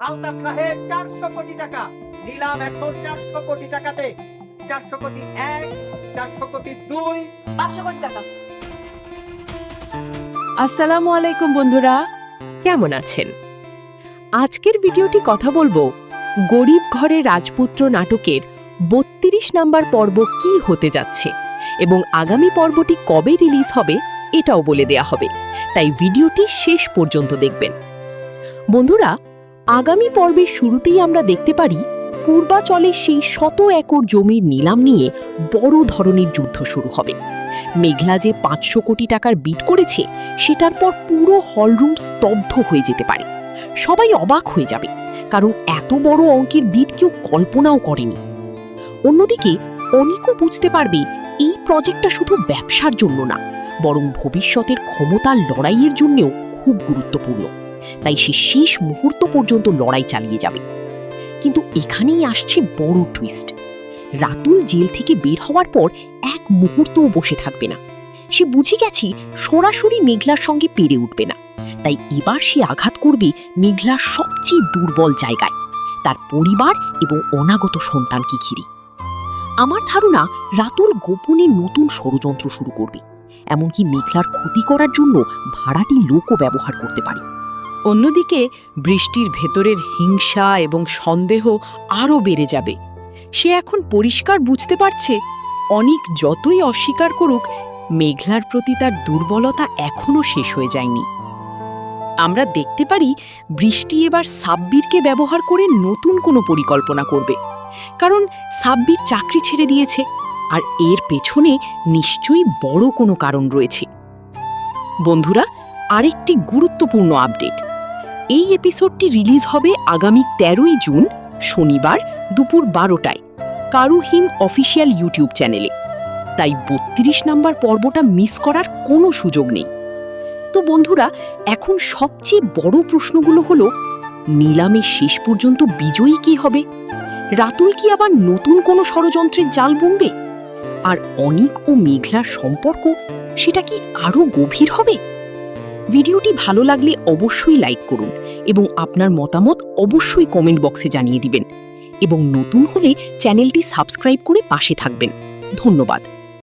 আলতাফ সাহেব 400 কোটি টাকা নিলাম এখন 400 কোটি টাকাতে। 400 কোটি 1, 400 কোটি 2, 500 কোটি টাকা। আসসালামু আলাইকুম বন্ধুরা, কেমন আছেন? আজকের ভিডিওটি কথা বলবো গরিব ঘরে রাজপুত্র নাটকের 32 নাম্বার পর্ব কি হতে যাচ্ছে এবং আগামী পর্বটি কবে রিলিজ হবে এটাও বলে দেয়া হবে, তাই ভিডিওটি শেষ পর্যন্ত দেখবেন। বন্ধুরা, আগামী পর্বের শুরুতেই আমরা দেখতে পারি পূর্বাচলের সেই 100 একর জমির নিলাম নিয়ে বড় ধরনের যুদ্ধ শুরু হবে। মেঘলা যে 500 কোটি টাকার বিড করেছে সেটার পর পুরো হলরুম স্তব্ধ হয়ে যেতে পারে। সবাই অবাক হয়ে যাবে, কারণ এত বড় অঙ্কের বিড কেউ কল্পনাও করেনি। অন্যদিকে অনিকও বুঝতে পারবে এই প্রজেক্টটা শুধু ব্যবসার জন্য না, বরং ভবিষ্যতের ক্ষমতার লড়াইয়ের জন্যও খুব গুরুত্বপূর্ণ। তাই সে শেষ মুহূর্ত পর্যন্ত লড়াই চালিয়ে যাবে। কিন্তু এখানেই আসছে বড় টুইস্ট। রাতুল জেল থেকে বের হওয়ার পর এক মুহূর্তও বসে থাকবে না। সে বুঝে গেছে সরাসরি মেঘলার সঙ্গে পেরে উঠবে না, তাই এবার সে আঘাত করবে মেঘলার সবচেয়ে দুর্বল জায়গায়, তার পরিবার এবং অনাগত সন্তানকে ঘিরে। আমার ধারণা রাতুল গোপনে নতুন ষড়যন্ত্র শুরু করবে, এমনকি মেঘলার ক্ষতি করার জন্য ভাড়াটি লোকও ব্যবহার করতে পারে। অন্যদিকে বৃষ্টির ভেতরের হিংসা এবং সন্দেহ আরও বেড়ে যাবে। সে এখন পরিষ্কার বুঝতে পারছে অনিক যতই অস্বীকার করুক, মেঘলার প্রতি তার দুর্বলতা এখনও শেষ হয়ে যায়নি। আমরা দেখতে পারি বৃষ্টি এবার সাব্বিরকে ব্যবহার করে নতুন কোনো পরিকল্পনা করবে, কারণ সাব্বির চাকরি ছেড়ে দিয়েছে আর এর পেছনে নিশ্চয়ই বড় কোনো কারণ রয়েছে। বন্ধুরা, আরেকটি গুরুত্বপূর্ণ আপডেট, এই এপিসোডটি রিলিজ হবে আগামী 13ই জুন শনিবার দুপুর 12টায় কারুহিম অফিসিয়াল ইউটিউব চ্যানেলে। তাই 32 নাম্বার পর্বটা মিস করার কোনো সুযোগ নেই। তো বন্ধুরা, এখন সবচেয়ে বড় প্রশ্নগুলো হলো, নিলামের শেষ পর্যন্ত বিজয়ী কি হবে? রাতুল কি আবার নতুন কোনো ষড়যন্ত্রের জাল বুনবে? আর অনিক ও মেঘলার সম্পর্ক, সেটা কি আরও গভীর হবে? ভিডিওটি ভালো লাগলে অবশ্যই লাইক করুন এবং আপনার মতামত অবশ্যই কমেন্ট বক্সে জানিয়ে দিবেন, এবং নতুন হলে চ্যানেলটি সাবস্ক্রাইব করে পাশে থাকবেন। ধন্যবাদ।